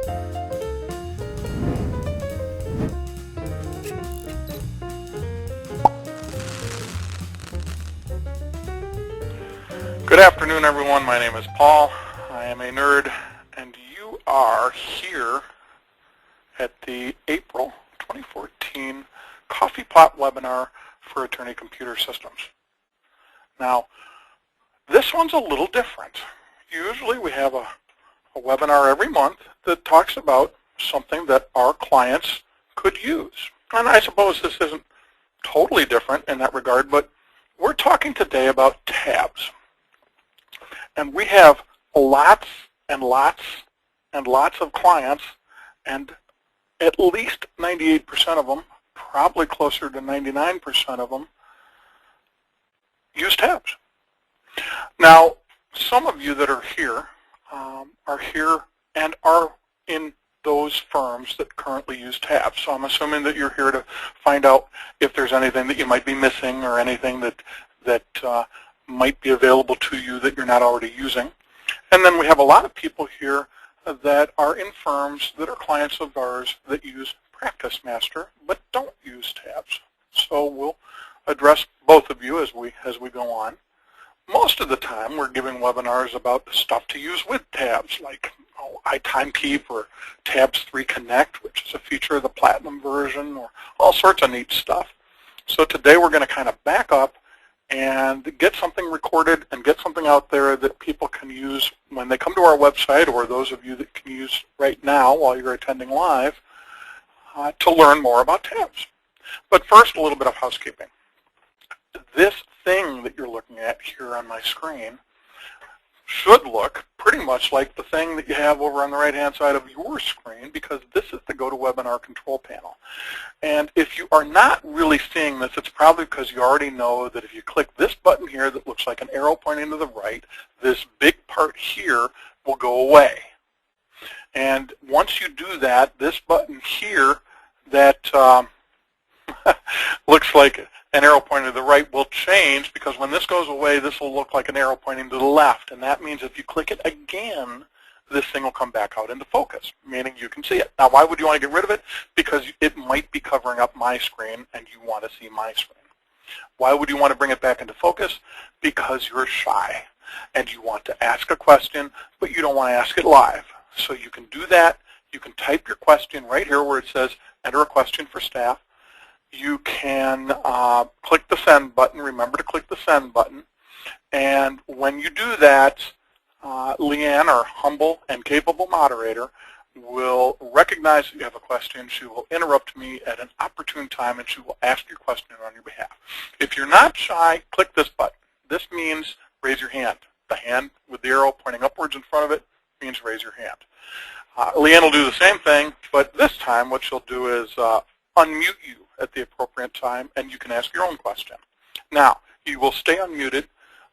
Good afternoon, everyone. My name is Paul. I am a nerd, and you are here at the April 2014 Coffee Pot webinar for Attorney Computer Systems. Now, this one's a little different. Usually we have a webinar every month that talks about something that our clients could use. And I suppose this isn't totally different in that regard, but we're talking today about tabs. And we have lots and lots and lots of clients, and at least 98% of them, probably closer to 99% of them, use tabs. Now, some of you that are here and are in those firms that currently use tabs. So I'm assuming that you're here to find out if there's anything that you might be missing or anything that might be available to you that you're not already using. And then we have a lot of people here that are in firms that are clients of ours that use Practice Master but don't use tabs. So we'll address both of you as we go on. Most of the time we're giving webinars about stuff to use with tabs, like iTimekeep or Tabs3 Connect, which is a feature of the Platinum version, or all sorts of neat stuff. So today we're going to kind of back up and get something recorded and get something out there that people can use when they come to our website, or those of you that can use right now while you're attending live, to learn more about tabs. But first, a little bit of housekeeping. This thing that you're looking at here on my screen should look pretty much like the thing that you have over on the right-hand side of your screen, because this is the GoToWebinar control panel. And if you are not really seeing this, it's probably because you already know that if you click this button here that looks like an arrow pointing to the right, this big part here will go away. And once you do that, this button here that looks like an arrow pointing to the right will change, because when this goes away, this will look like an arrow pointing to the left. And that means if you click it again, this thing will come back out into focus, meaning you can see it. Now, why would you want to get rid of it? Because it might be covering up my screen, and you want to see my screen. Why would you want to bring it back into focus? Because you're shy, and you want to ask a question, but you don't want to ask it live. So you can do that. You can type your question right here where it says, enter a question for staff. You can click the send button. Remember to click the send button. And when you do that, Leanne, our humble and capable moderator, will recognize that you have a question. She will interrupt me at an opportune time, and she will ask your question on your behalf. If you're not shy, click this button. This means raise your hand. The hand with the arrow pointing upwards in front of it means raise your hand. Leanne will do the same thing, but this time what she'll do is unmute you at the appropriate time, and you can ask your own question. Now, you will stay unmuted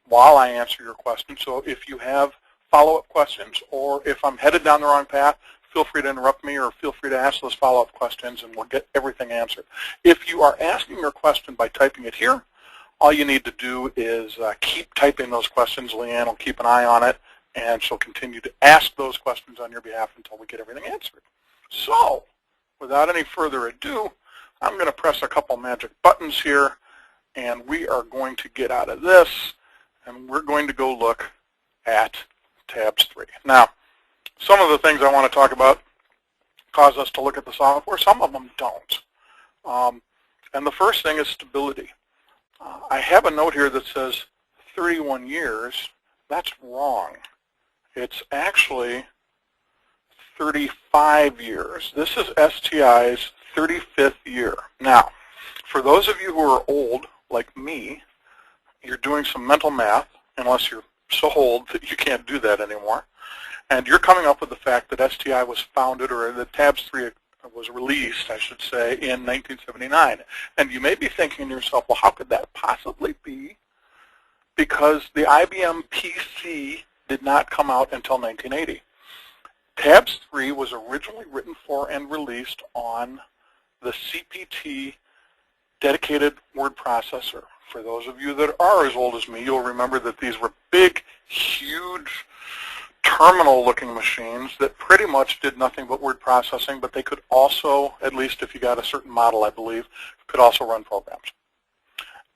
while I answer your question, so if you have follow-up questions, or if I'm headed down the wrong path, feel free to interrupt me, or feel free to ask those follow-up questions, and we'll get everything answered. If you are asking your question by typing it here, all you need to do is keep typing those questions. Leanne will keep an eye on it, and she'll continue to ask those questions on your behalf until we get everything answered. So, without any further ado, I'm going to press a couple magic buttons here, and we are going to get out of this, and we're going to go look at Tabs3. Now, some of the things I want to talk about cause us to look at the software. Some of them don't. And the first thing is stability. I have a note here that says 31 years. That's wrong. It's actually 35 years. This is STI's 35th year. Now, for those of you who are old, like me, you're doing some mental math, unless you're so old that you can't do that anymore, and you're coming up with the fact that STI was founded, or that Tabs3 was released, I should say, in 1979. And you may be thinking to yourself, well, how could that possibly be? Because the IBM PC did not come out until 1980. Tabs3 was originally written for and released on the CPT dedicated word processor. For those of you that are as old as me, you'll remember that these were big, huge terminal-looking machines that pretty much did nothing but word processing, but they could also, at least if you got a certain model, I believe, could also run programs.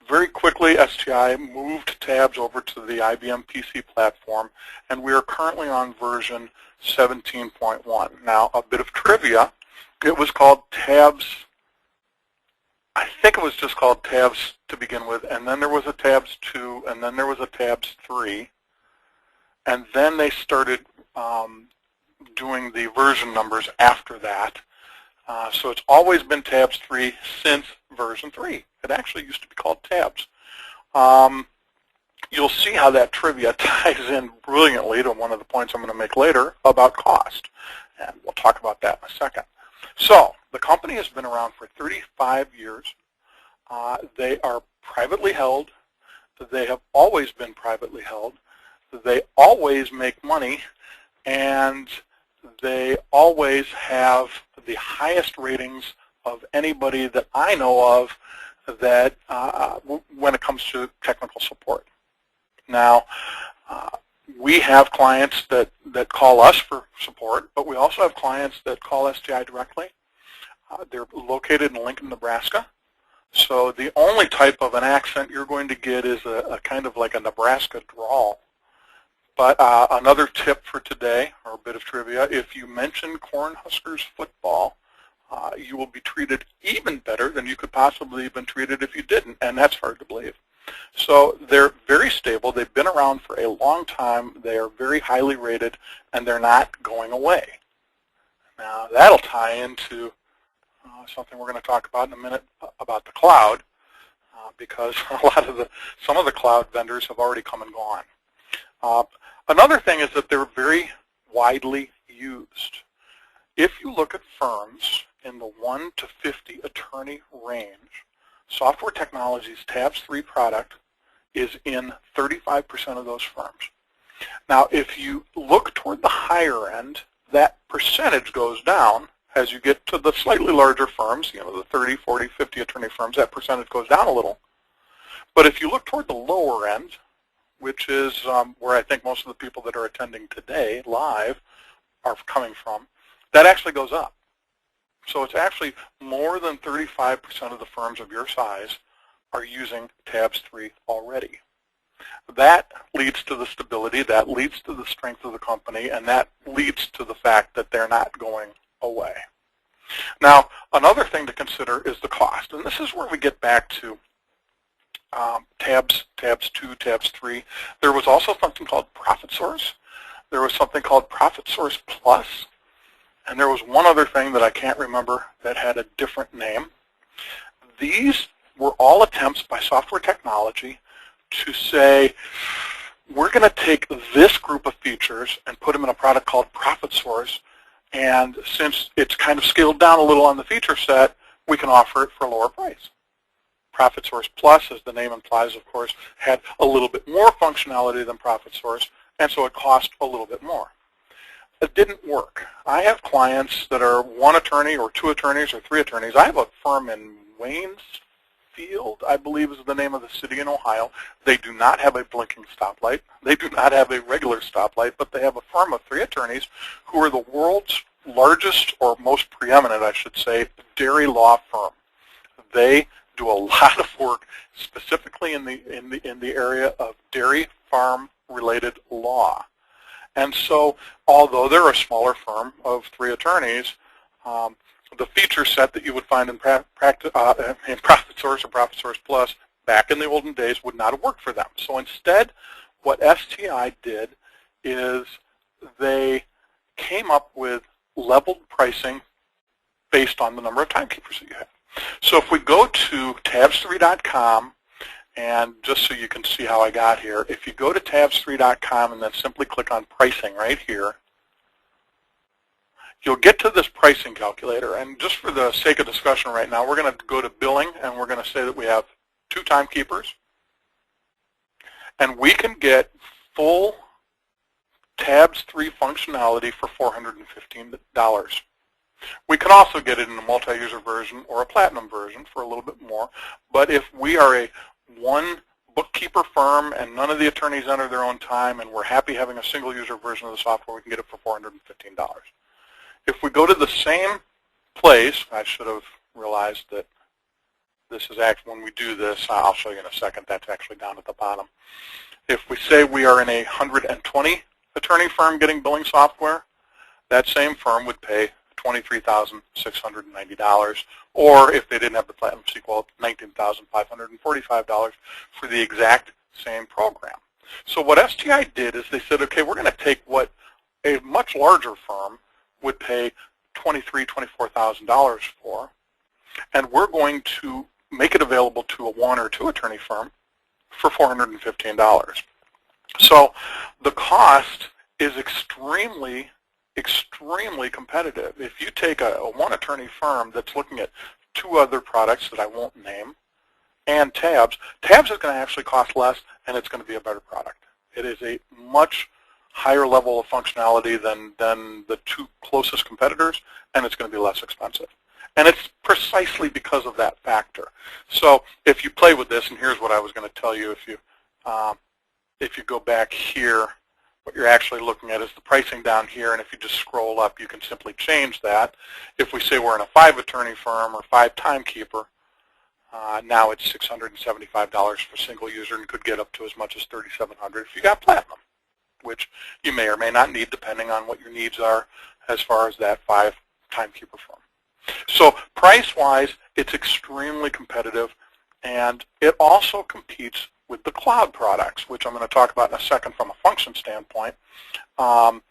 Very quickly, STI moved Tabs over to the IBM PC platform, and we are currently on version 17.1. Now, a bit of trivia. It was called Tabs, I think it was just called Tabs to begin with, and then there was a Tabs 2, and then there was a Tabs 3, and then they started doing the version numbers after that. So it's always been Tabs 3 since version 3. It actually used to be called Tabs. You'll see how that trivia ties in brilliantly to one of the points I'm going to make later about cost. And we'll talk about that in a second. So the company has been around for 35 years. They are privately held. They have always been privately held. They always make money, and they always have the highest ratings of anybody that I know of that when it comes to technical support. Now, we have clients that call us for support, but we also have clients that call STI directly. They're located in Lincoln, Nebraska. So the only type of an accent you're going to get is a kind of like a Nebraska drawl. But another tip for today, or a bit of trivia, if you mention Cornhuskers football, you will be treated even better than you could possibly have been treated if you didn't, and that's hard to believe. So they're very stable. They've been around for a long time. They are very highly rated, and they're not going away. Now, that'll tie into something we're going to talk about in a minute about the cloud, because some of the cloud vendors have already come and gone. Another thing is that they're very widely used. If you look at firms in the 1 to 50 attorney range, Software Technologies' Tabs 3 product is in 35% of those firms. Now, if you look toward the higher end, that percentage goes down. As you get to the slightly larger firms, you know, the 30, 40, 50 attorney firms, that percentage goes down a little. But if you look toward the lower end, which is where I think most of the people that are attending today live are coming from, that actually goes up. So it's actually more than 35% of the firms of your size are using Tabs 3 already. That leads to the stability, that leads to the strength of the company, and that leads to the fact that they're not going away. Now, another thing to consider is the cost, and this is where we get back to Tabs 2, Tabs 3. There was also something called Profit Source. There was something called Profit Source Plus. And there was one other thing that I can't remember that had a different name. These were all attempts by Software Technology to say, we're going to take this group of features and put them in a product called Profit Source, and since it's kind of scaled down a little on the feature set, we can offer it for a lower price. Profit Source Plus, as the name implies, of course, had a little bit more functionality than Profit Source, and so it cost a little bit more. It didn't work. I have clients that are 1 attorney or 2 attorneys or 3 attorneys. I have a firm in Waynesfield, I believe is the name of the city in Ohio. They do not have a blinking stoplight. They do not have a regular stoplight, but they have a firm of 3 attorneys who are the world's largest, or most preeminent, I should say, dairy law firm. They do a lot of work specifically in the area of dairy farm related law. And so, although they're a smaller firm of 3 attorneys, the feature set that you would find in Profit Source or Profit Source Plus back in the olden days would not have worked for them. So instead, what STI did is they came up with leveled pricing based on the number of timekeepers that you have. So if we go to tabs3.com, and just so you can see how I got here, if you go to tabs3.com and then simply click on pricing right here, you'll get to this pricing calculator. And just for the sake of discussion right now, we're going to go to billing, and we're going to say that we have 2 timekeepers. And we can get full Tabs 3 functionality for $415. We can also get it in a multi-user version or a platinum version for a little bit more. But if we are a 1 bookkeeper firm and none of the attorneys enter their own time and we're happy having a single user version of the software, we can get it for $415. If we go to the same place, I should have realized that this is actually, when we do this, I'll show you in a second, that's actually down at the bottom. If we say we are in a 120 attorney firm getting billing software, that same firm would pay $23,690, or if they didn't have the Platinum sequel, $19,545 for the exact same program. So what STI did is they said, okay, we're going to take what a much larger firm would pay $23,000, $24,000 for, and we're going to make it available to a one or two attorney firm for $415. So the cost is extremely competitive. If you take a one attorney firm that's looking at two other products that I won't name and Tabs is going to actually cost less and it's going to be a better product. It is a much higher level of functionality than the two closest competitors, and it's going to be less expensive. And it's precisely because of that factor. So if you play with this, and here's what I was going to tell you, if you go back here, what you're actually looking at is the pricing down here, and if you just scroll up, you can simply change that. If we say we're in a 5-attorney firm or 5-timekeeper, now it's $675 for single user and could get up to as much as $3,700 if you got Platinum, which you may or may not need depending on what your needs are as far as that 5-timekeeper firm. So price-wise, it's extremely competitive, and it also competes with the cloud products, which I'm going to talk about in a second from a function standpoint. And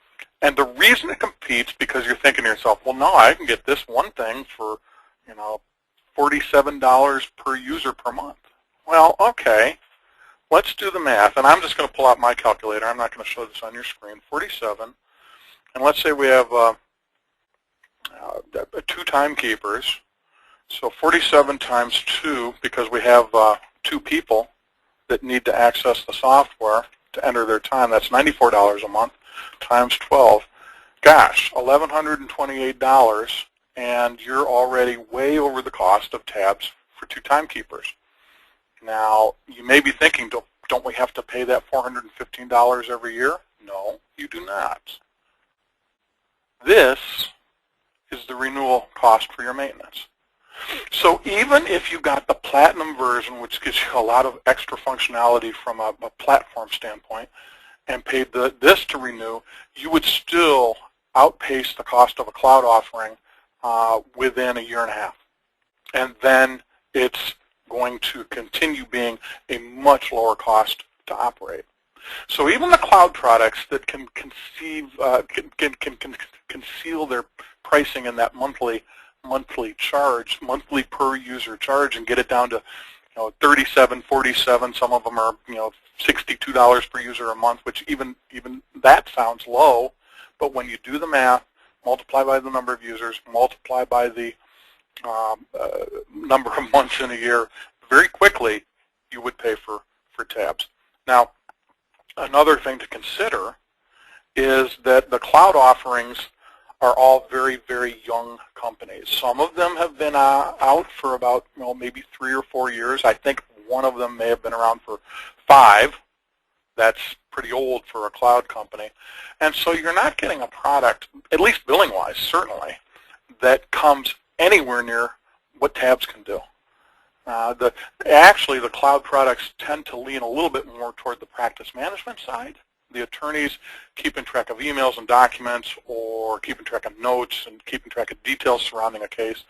the reason it competes, because you're thinking to yourself, well, no, I can get this one thing for, $47 per user per month. Well, okay, let's do the math. And I'm just going to pull out my calculator. I'm not going to show this on your screen. 47, and let's say we have 2 timekeepers. So 47 times 2, because we have 2 people that need to access the software to enter their time. That's $94 a month times 12. Gosh, $1,128, and you're already way over the cost of Tabs for 2 timekeepers. Now, you may be thinking, don't we have to pay that $415 every year? No, you do not. This is the renewal cost for your maintenance. So even if you got the Platinum version, which gives you a lot of extra functionality from a platform standpoint, and paid this to renew, you would still outpace the cost of a cloud offering within a year and a half. And then it's going to continue being a much lower cost to operate. So even the cloud products that can conceal their pricing in that monthly charge, monthly per user charge, and get it down to $37, $47. Some of them are $62 per user a month, which even that sounds low. But when you do the math, multiply by the number of users, multiply by the number of months in a year, very quickly you would pay for Tabs. Now, another thing to consider is that the cloud offerings are all very, very young companies. Some of them have been out for about maybe 3 or 4 years. I think one of them may have been around for 5. That's pretty old for a cloud company. And so you're not getting a product, at least billing-wise, certainly, that comes anywhere near what Tabs can do. Actually, the cloud products tend to lean a little bit more toward the practice management side. The attorneys keeping track of emails and documents, or keeping track of notes and keeping track of details surrounding a case.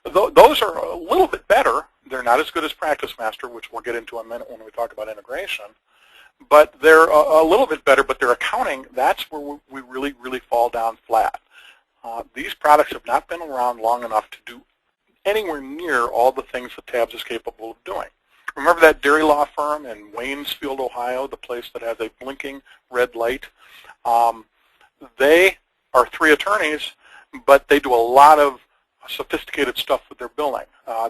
Those are a little bit better. They're not as good as Practice Master, which we'll get into in a minute when we talk about integration. But they're a little bit better, but their accounting, that's where we really, really fall down flat. These products have not been around long enough to do anywhere near all the things that Tabs is capable of doing. Remember that dairy law firm in Waynesfield, Ohio, the place that has a blinking red light? They are 3 attorneys, but they do a lot of sophisticated stuff with their billing.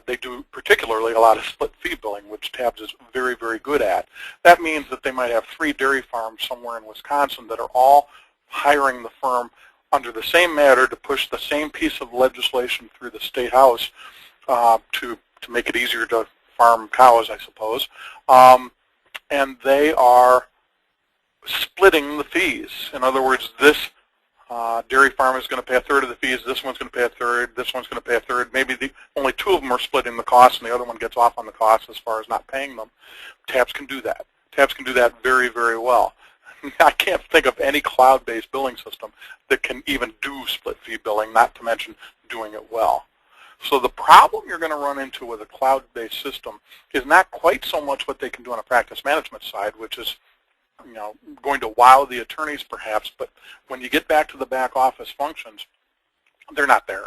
They do particularly a lot of split fee billing, which Tabs is very, very good at. That means that they might have 3 dairy farms somewhere in Wisconsin that are all hiring the firm under the same matter to push the same piece of legislation through the state house to make it easier to farm cows, I suppose. and they are splitting the fees. In other words, this dairy farm is going to pay a third of the fees, this one's going to pay a third, this one's going to pay a third. Maybe only two of them are splitting the costs and the other one gets off on the costs as far as not paying them. Tabs can do that. Tabs can do that very, very well. I can't think of any cloud-based billing system that can even do split fee billing, not to mention doing it well. So the problem you're going to run into with a cloud-based system is not quite so much what they can do on a practice management side, which is going to wow the attorneys perhaps, but when you get back to the back office functions, they're not there.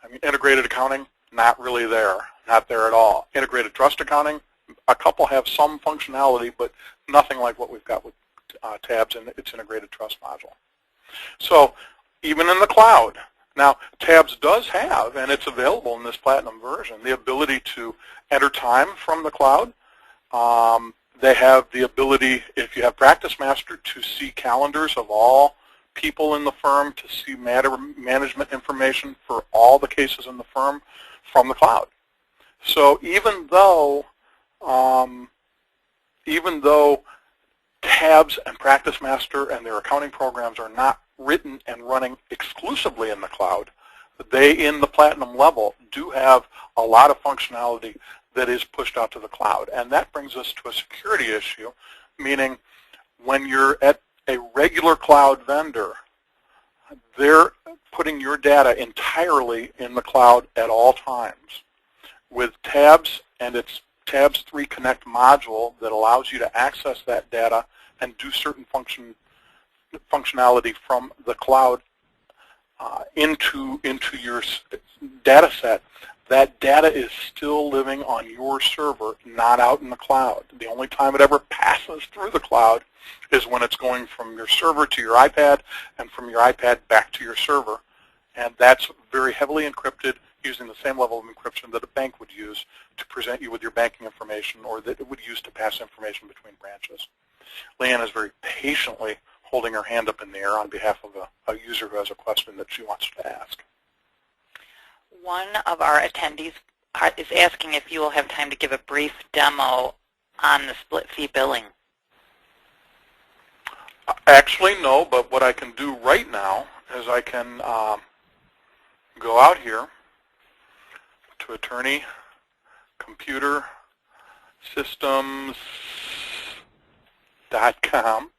I mean, integrated accounting, not really there, not there at all. Integrated trust accounting, a couple have some functionality, but nothing like what we've got with Tabs and its integrated trust module. So even in the cloud, now Tabs does have, and it's available in this Platinum version, the ability to enter time from the cloud. They have the ability, if you have Practice Master, to see calendars of all people in the firm, to see matter management information for all the cases in the firm from the cloud. So even though Tabs and Practice Master and their accounting programs are not written and running exclusively in the cloud, they, in the Platinum level, do have a lot of functionality that is pushed out to the cloud. And that brings us to a security issue, meaning when you're at a regular cloud vendor, they're putting your data entirely in the cloud at all times. With Tabs and its Tabs3 Connect module that allows you to access that data and do certain functionality from the cloud into your data set, that data is still living on your server, not out in the cloud. The only time it ever passes through the cloud is when it's going from your server to your iPad and from your iPad back to your server. And that's very heavily encrypted using the same level of encryption that a bank would use to present you with your banking information or that it would use to pass information between branches. Leanne is very patiently holding her hand up in the air on behalf of a user who has a question that she wants to ask. One of our attendees is asking if you will have time to give a brief demo on the split fee billing. Actually, no, but what I can do right now is I can go out here to Attorney Computer Systems.com,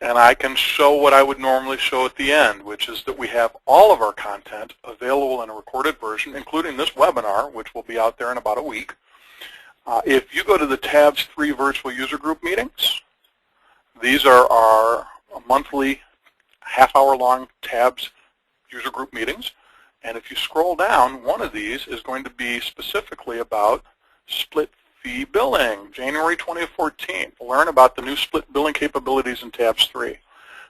and I can show what I would normally show at the end, which is that we have all of our content available in a recorded version, including this webinar, which will be out there in about a week. If you go to the Tabs3 virtual user group meetings, these are our monthly half-hour-long Tabs user group meetings. And if you scroll down, one of these is going to be specifically about split fee billing, January 2014. Learn about the new split billing capabilities in Tabs3.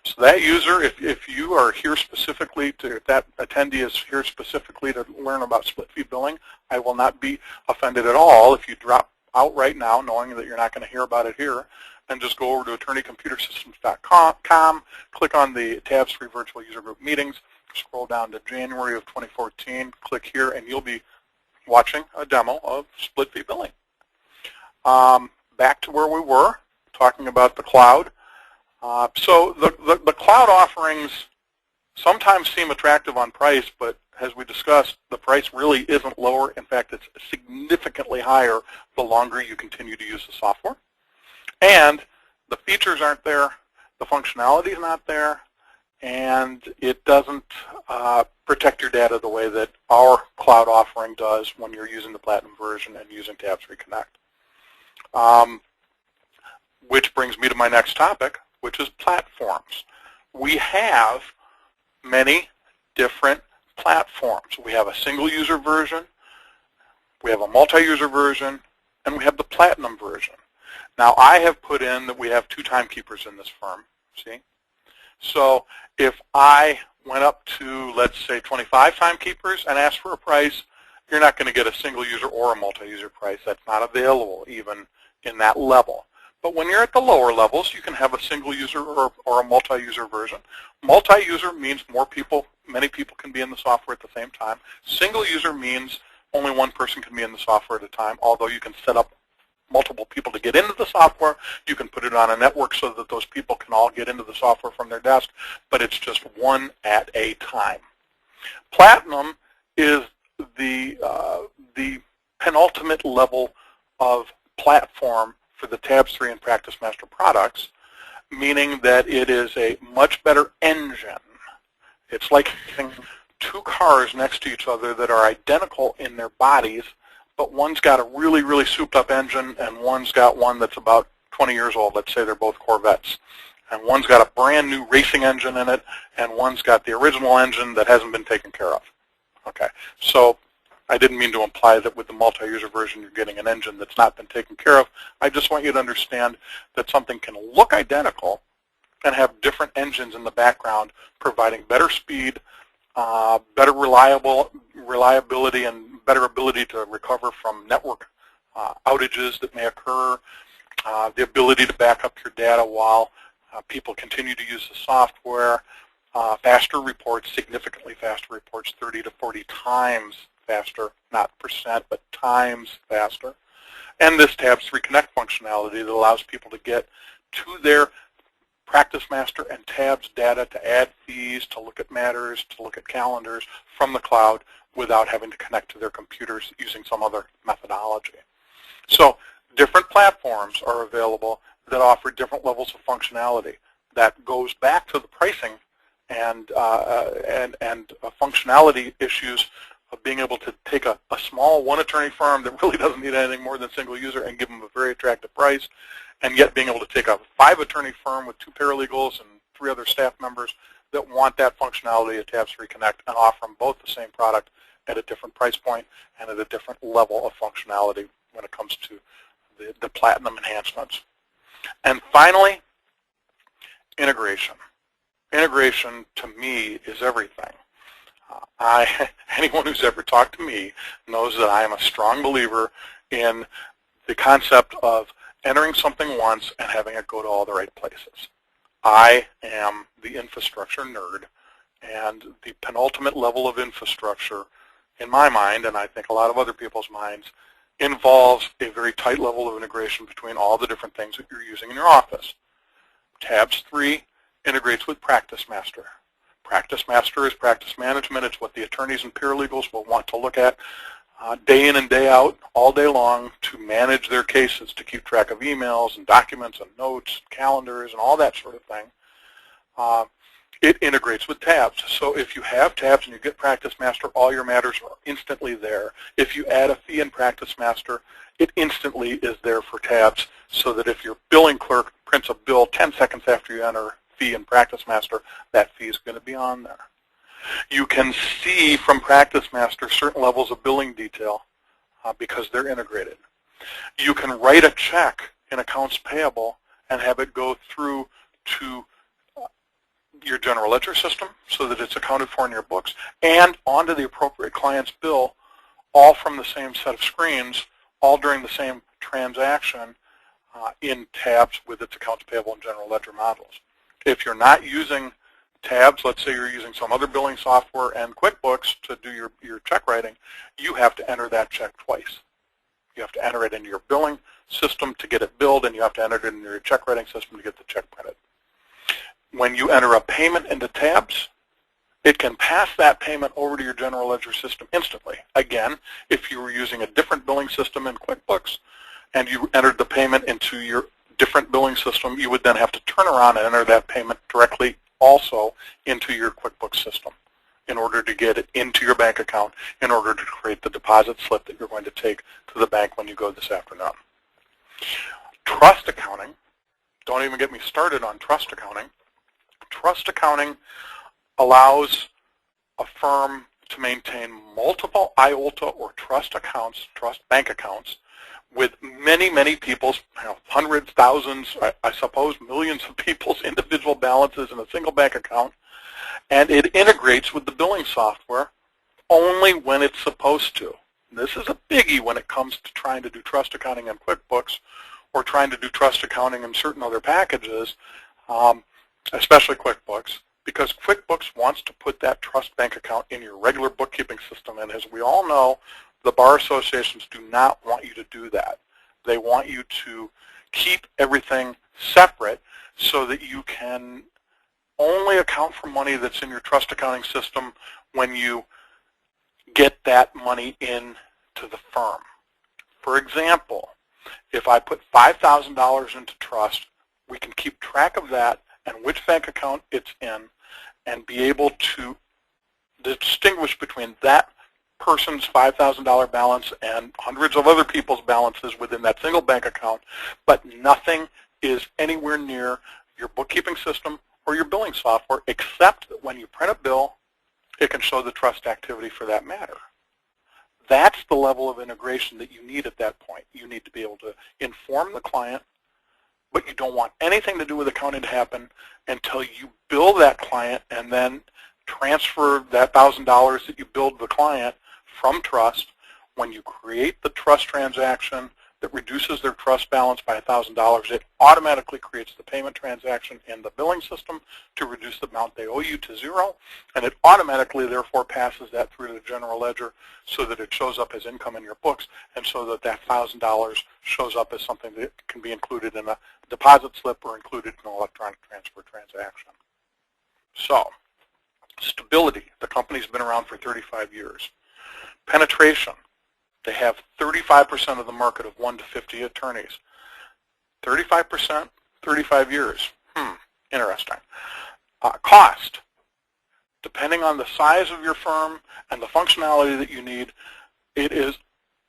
So that user, if you are here specifically, if that attendee is here specifically to learn about split fee billing, I will not be offended at all if you drop out right now knowing that you're not going to hear about it here, and just go over to attorneycomputersystems.com, click on the Tabs3 virtual user group meetings, scroll down to January of 2014, click here, and you'll be watching a demo of split fee billing. Back to where we were, talking about the cloud. So the cloud offerings sometimes seem attractive on price, but as we discussed, the price really isn't lower. In fact, it's significantly higher the longer you continue to use the software. And the features aren't there, the functionality is not there, and it doesn't protect your data the way that our cloud offering does when you're using the Platinum version and using Tabs3 Connect. Which brings me to my next topic, which is platforms. We have many different platforms. We have a single-user version, we have a multi-user version, and we have the Platinum version. Now, I have put in that we have 2 timekeepers in this firm, see? So if I went up to, let's say, 25 timekeepers and asked for a price, you're not going to get a single-user or a multi-user price. That's not available even in that level. But when you're at the lower levels, you can have a single-user or a multi-user version. Multi-user means many people can be in the software at the same time. Single-user means only one person can be in the software at a time, although you can set up multiple people to get into the software. You can put it on a network so that those people can all get into the software from their desk, but it's just one at a time. Platinum is the penultimate level of platform for the Tabs3 and PracticeMaster products, meaning that it is a much better engine. It's like having two cars next to each other that are identical in their bodies, but one's got a really, really souped-up engine, and one's got one that's about 20 years old. Let's say they're both Corvettes. And one's got a brand new racing engine in it, and one's got the original engine that hasn't been taken care of. Okay, so I didn't mean to imply that with the multi-user version you're getting an engine that's not been taken care of. I just want you to understand that something can look identical and have different engines in the background providing better speed, better reliability, and better ability to recover from network outages that may occur, the ability to back up your data while people continue to use the software, faster reports, significantly faster reports, 30 to 40 times faster, not percent, but times faster. And this Tabs3 Connect functionality that allows people to get to their PracticeMaster and Tabs data to add fees, to look at matters, to look at calendars from the cloud without having to connect to their computers using some other methodology. So different platforms are available that offer different levels of functionality. That goes back to the pricing and functionality issues of being able to take a small one-attorney firm that really doesn't need anything more than single user and give them a very attractive price, and yet being able to take a 5-attorney firm with 2 paralegals and 3 other staff members that want that functionality of Tabs3 Connect and offer them both the same product at a different price point and at a different level of functionality when it comes to the platinum enhancements. And finally, integration. Integration, to me, is everything. Anyone who's ever talked to me knows that I am a strong believer in the concept of entering something once and having it go to all the right places. I am the infrastructure nerd, and the penultimate level of infrastructure, in my mind, and I think a lot of other people's minds, involves a very tight level of integration between all the different things that you're using in your office. Tabs3 integrates with PracticeMaster. PracticeMaster is practice management. It's what the attorneys and paralegals will want to look at day in and day out, all day long, to manage their cases, to keep track of emails and documents and notes, calendars, and all that sort of thing. It integrates with Tabs. So if you have Tabs and you get PracticeMaster, all your matters are instantly there. If you add a fee in PracticeMaster, it instantly is there for Tabs, so that if your billing clerk prints a bill 10 seconds after you enter fee in PracticeMaster, that fee is going to be on there. You can see from PracticeMaster certain levels of billing detail because they're integrated. You can write a check in accounts payable and have it go through to your general ledger system so that it's accounted for in your books and onto the appropriate client's bill, all from the same set of screens, all during the same transaction in Tabs with its accounts payable and general ledger modules. If you're not using Tabs, let's say you're using some other billing software and QuickBooks to do your check writing, you have to enter that check twice. You have to enter it into your billing system to get it billed, and you have to enter it into your check writing system to get the check printed. When you enter a payment into Tabs, it can pass that payment over to your general ledger system instantly. Again, if you were using a different billing system in QuickBooks and you entered the payment into your different billing system, you would then have to turn around and enter that payment directly also into your QuickBooks system in order to get it into your bank account, in order to create the deposit slip that you're going to take to the bank when you go this afternoon. Trust accounting, don't even get me started on trust accounting. Trust accounting allows a firm to maintain multiple IOLTA or trust accounts, trust bank accounts, with many, many people's, hundreds, thousands, I suppose millions of people's individual balances in a single bank account, and it integrates with the billing software only when it's supposed to. This is a biggie when it comes to trying to do trust accounting in QuickBooks or trying to do trust accounting in certain other packages, especially QuickBooks, because QuickBooks wants to put that trust bank account in your regular bookkeeping system, and as we all know, the bar associations do not want you to do that. They want you to keep everything separate so that you can only account for money that's in your trust accounting system when you get that money into the firm. For example, if I put $5,000 into trust, we can keep track of that and which bank account it's in and be able to distinguish between that person's $5,000 balance and hundreds of other people's balances within that single bank account, but nothing is anywhere near your bookkeeping system or your billing software, except that when you print a bill, it can show the trust activity for that matter. That's the level of integration that you need at that point. You need to be able to inform the client, but you don't want anything to do with accounting to happen until you bill that client and then transfer that $1,000 that you billed the client from trust. When you create the trust transaction that reduces their trust balance by $1,000, it automatically creates the payment transaction in the billing system to reduce the amount they owe you to zero, and it automatically therefore passes that through to the general ledger so that it shows up as income in your books, and so that that $1,000 shows up as something that can be included in a deposit slip or included in an electronic transfer transaction. So, stability. The company's been around for 35 years. Penetration. They have 35% of the market of 1 to 50 attorneys. 35%, 35 years. Interesting. Cost. Depending on the size of your firm and the functionality that you need, it is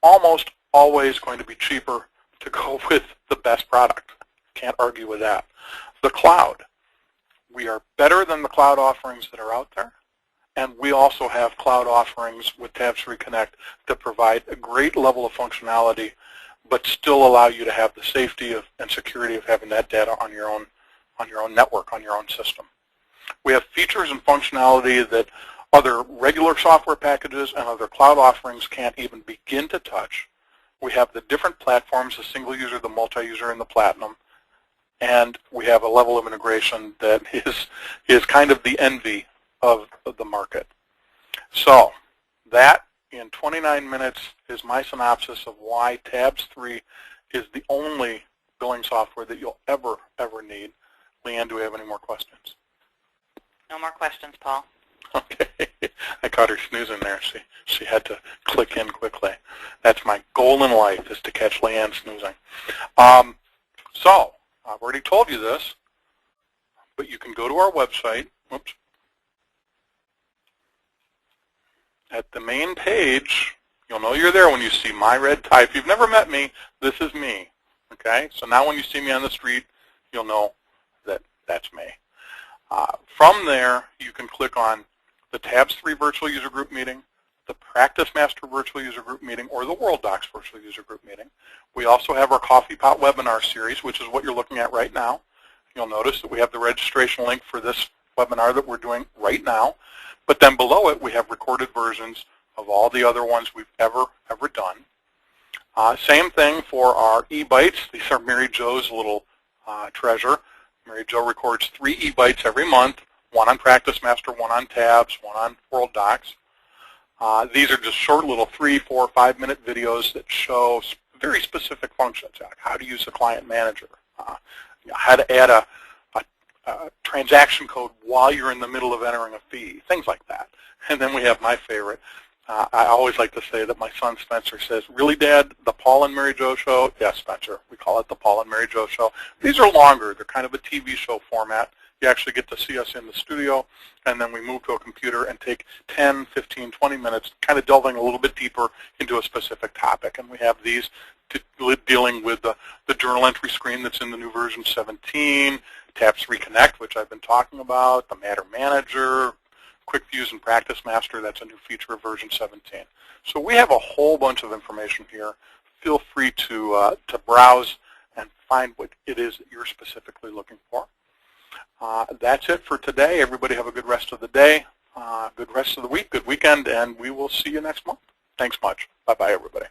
almost always going to be cheaper to go with the best product. Can't argue with that. The cloud. We are better than the cloud offerings that are out there. And we also have cloud offerings with Tabs3 Connect that provide a great level of functionality, but still allow you to have the safety and security of having that data on your own network, on your own system. We have features and functionality that other regular software packages and other cloud offerings can't even begin to touch. We have the different platforms, the single user, the multi-user, and the platinum. And we have a level of integration that is kind of the envy of the market. So that, in 29 minutes, is my synopsis of why Tabs3 is the only billing software that you'll ever need. Leanne, do we have any more questions? No more questions, Paul. Okay. I caught her snoozing there. She had to click in quickly. That's my goal in life, is to catch Leanne snoozing. So I've already told you this, but you can go to our website. Whoops. At the main page, you'll know you're there when you see my red tie. If you've never met me, this is me. Okay? So now when you see me on the street, you'll know that that's me. From there, you can click on the Tabs3 Virtual User Group Meeting, the Practice Master Virtual User Group Meeting, or the World Docs Virtual User Group Meeting. We also have our Coffee Pot webinar series, which is what you're looking at right now. You'll notice that we have the registration link for this webinar that we're doing right now. But then below it, we have recorded versions of all the other ones we've ever done. Same thing for our e-bites. These are Mary Jo's little treasure. Mary Jo records 3 e-bites every month, one on Practice Master, one on Tabs, one on World Docs. These are just short little 3, 4, 5-minute videos that show very specific functions, like how to use a client manager, how to add a transaction code while you're in the middle of entering a fee, things like that. And then we have my favorite. I always like to say that my son Spencer says, "Really, Dad, the Paul and Mary Jo show?" Yes, Spencer, we call it the Paul and Mary Jo show. These are longer. They're kind of a TV show format. You actually get to see us in the studio, and then we move to a computer and take 10, 15, 20 minutes kind of delving a little bit deeper into a specific topic. And we have these dealing with the journal entry screen that's in the new version 17, Tabs3 Connect, which I've been talking about, the Matter Manager, Quick Views and Practice Master, that's a new feature of version 17. So we have a whole bunch of information here. Feel free to browse and find what it is that you're specifically looking for. That's it for today. Everybody have a good rest of the day, good rest of the week, good weekend, and we will see you next month. Thanks much. Bye-bye, everybody.